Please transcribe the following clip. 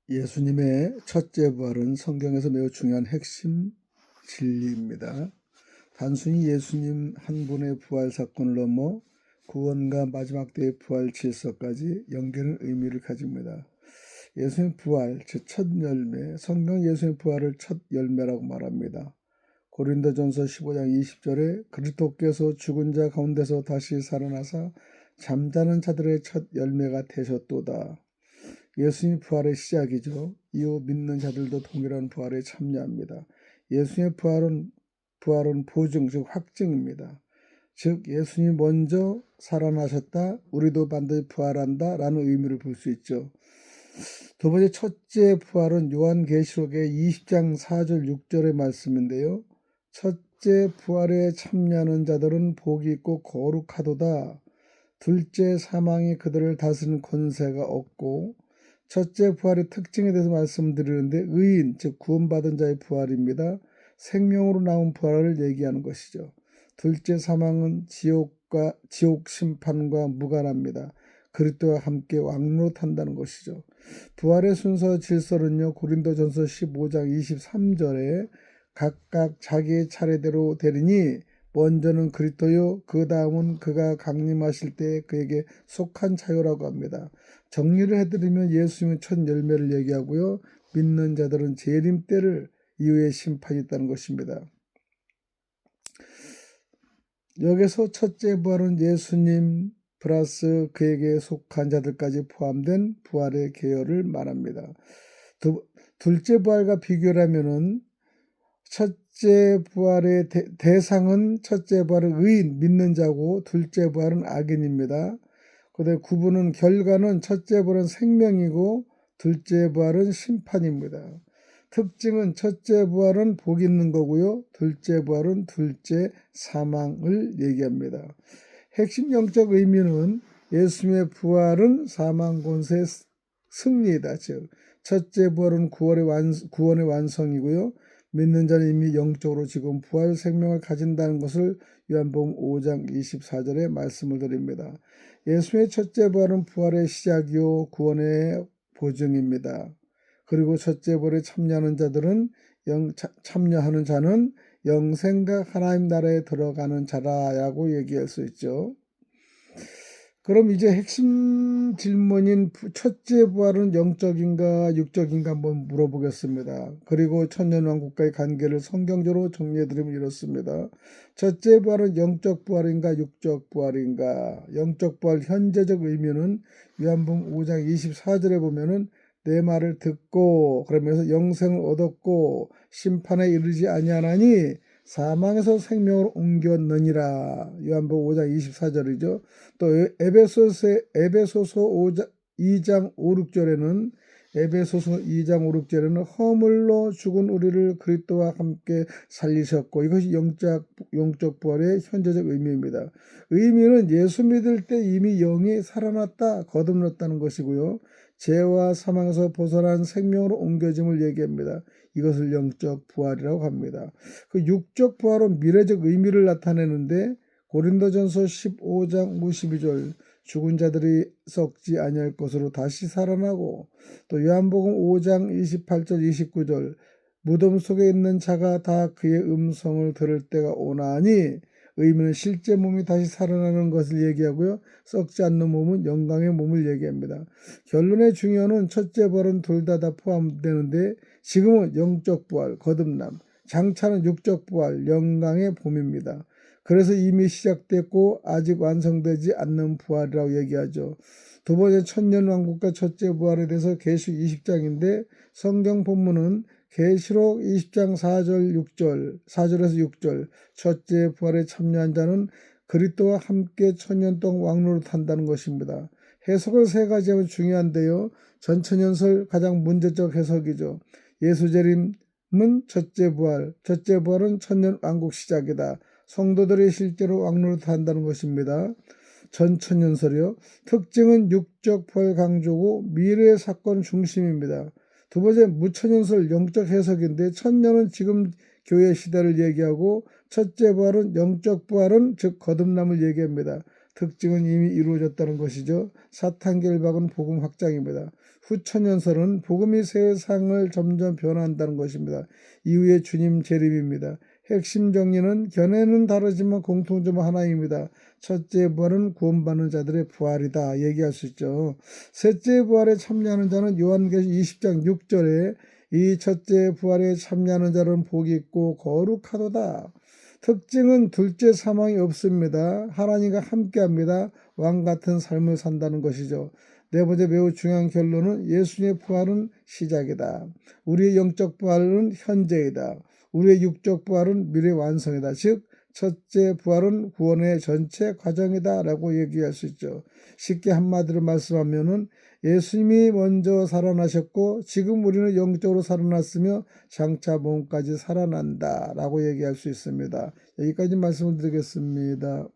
예수님의 첫째 부활은 성경에서 매우 중요한 핵심 진리입니다. 단순히 예수님 한 분의 부활 사건을 넘어 구원과 마지막 때의 부활 질서까지 연결하는 의미를 가집니다. 예수님 부활, 즉 첫 열매, 성경 예수님 부활을 첫 열매라고 말합니다. 고린도전서 15장 20절에 그리스도께서 죽은 자 가운데서 다시 살아나사 잠자는 자들의 첫 열매가 되셨도다. 예수님 부활의 시작이죠. 이후 믿는 자들도 동일한 부활에 참여합니다. 예수님의 부활은 보증, 즉 확증입니다. 즉 예수님이 먼저 살아나셨다, 우리도 반드시 부활한다 라는 의미를 볼 수 있죠. 두 번째 첫째 부활은 요한계시록의 20장 4절 6절의 말씀인데요. 첫째 부활에 참여하는 자들은 복이 있고 거룩하도다. 둘째 사망이 그들을 다스리는 권세가 없고, 첫째 부활의 특징에 대해서 말씀드리는데 의인, 즉 구원받은 자의 부활입니다. 생명으로 나온 부활을 얘기하는 것이죠. 둘째 사망은 지옥 심판과 무관합니다. 그리스도와 함께 왕로 탄다는 것이죠. 부활의 순서 질서는요, 고린도전서 15장 23절에 각각 자기의 차례대로 되리니 먼저는 그리스도요, 그 다음은 그가 강림하실 때 그에게 속한 자요라고 합니다. 정리를 해드리면 예수님은 첫 열매를 얘기하고요, 믿는 자들은 재림 때를 이후에 심판이 있다는 것입니다. 여기서 첫째 부활은 예수님 플러스 그에게 속한 자들까지 포함된 부활의 계열을 말합니다. 둘째 부활과 비교를 하면은 첫째 부활의 대상은 첫째 부활은 의인, 믿는 자고 둘째 부활은 악인입니다. 그런데 구분은 결과는 첫째 부활은 생명이고 둘째 부활은 심판입니다. 특징은 첫째 부활은 복 있는 거고요. 둘째 부활은 둘째 사망을 얘기합니다. 핵심 영적 의미는 예수님의 부활은 사망 권세의 승리이다. 즉 첫째 부활은 구원의 완성이고요. 믿는 자는 이미 영적으로 지금 부활 생명을 가진다는 것을 요한복음 5장 24절에 말씀을 드립니다. 예수의 첫째 부활은 부활의 시작이요 구원의 보증입니다. 그리고 첫째 부활에 참여하는 자는 영생과 하나님 나라에 들어가는 자라고 얘기할 수 있죠. 그럼 이제 핵심 질문인 첫째 부활은 영적인가 육적인가 한번 물어보겠습니다. 그리고 천년왕국과의 관계를 성경적으로 정리해드리면 이렇습니다. 첫째 부활은 영적 부활인가 육적 부활인가. 영적 부활 현재적 의미는 요한복음 5장 24절에 보면은 내 말을 듣고 그러면서 영생을 얻었고 심판에 이르지 아니하나니 사망에서 생명으로 옮겼느니라. 요한복음 5장 24절이죠. 또 에베소서 2장 5, 6절에는 에베소서 2장 5, 6절에는 허물로 죽은 우리를 그리스도와 함께 살리셨고, 이것이 영적 부활의 현재적 의미입니다. 의미는 예수 믿을 때 이미 영이 살아났다, 거듭났다는 것이고요. 죄와 사망에서 벗어난 생명으로 옮겨짐을 얘기합니다. 이것을 영적 부활이라고 합니다. 그 육적 부활은 미래적 의미를 나타내는데 고린도전서 15장 52절 죽은 자들이 썩지 아니할 것으로 다시 살아나고, 또 요한복음 5장 28절 29절 무덤 속에 있는 자가 다 그의 음성을 들을 때가 오나니, 의미는 실제 몸이 다시 살아나는 것을 얘기하고요. 썩지 않는 몸은 영광의 몸을 얘기합니다. 결론의 중요한 첫째 부활은 둘 다 포함되는데 지금은 영적 부활, 거듭남, 장차는 육적 부활, 영광의 봄입니다. 그래서 이미 시작됐고 아직 완성되지 않는 부활이라고 얘기하죠. 두 번째 천년왕국과 첫째 부활에 대해서 계시록 20장인데 성경 본문은 계시록 20장 4절에서 6절 첫째 부활에 참여한 자는 그리스도와 함께 천년 동안 왕로를 탄다는 것입니다. 해석을 세 가지 하면 중요한데요. 전천연설 가장 문제적 해석이죠. 예수 재림은 첫째 부활은 천년 왕국 시작이다. 성도들이 실제로 왕로를 탄다는 것입니다. 전천연설이요. 특징은 육적 부활 강조고 미래의 사건 중심입니다. 두 번째 무천연설 영적 해석인데 천년은 지금 교회 시대를 얘기하고 첫째 부활은 영적 부활은 즉 거듭남을 얘기합니다. 특징은 이미 이루어졌다는 것이죠. 사탄 결박은 복음 확장입니다. 후천연설은 복음이 세상을 점점 변화한다는 것입니다. 이후에 주님 재림입니다. 핵심 정리는 견해는 다르지만 공통점은 하나입니다. 첫째 부활은 구원받는 자들의 부활이다 얘기할 수 있죠. 셋째 부활에 참여하는 자는 요한계시록 20장 6절에 이 첫째 부활에 참여하는 자는 복이 있고 거룩하도다. 특징은 둘째 사망이 없습니다. 하나님과 함께합니다. 왕 같은 삶을 산다는 것이죠. 네 번째 매우 중요한 결론은 예수님의 부활은 시작이다. 우리의 영적 부활은 현재이다. 우리의 육적 부활은 미래 완성이다. 즉 첫째 부활은 구원의 전체 과정이다 라고 얘기할 수 있죠. 쉽게 한마디로 말씀하면은 예수님이 먼저 살아나셨고 지금 우리는 영적으로 살아났으며 장차 몸까지 살아난다 라고 얘기할 수 있습니다. 여기까지 말씀을 드리겠습니다.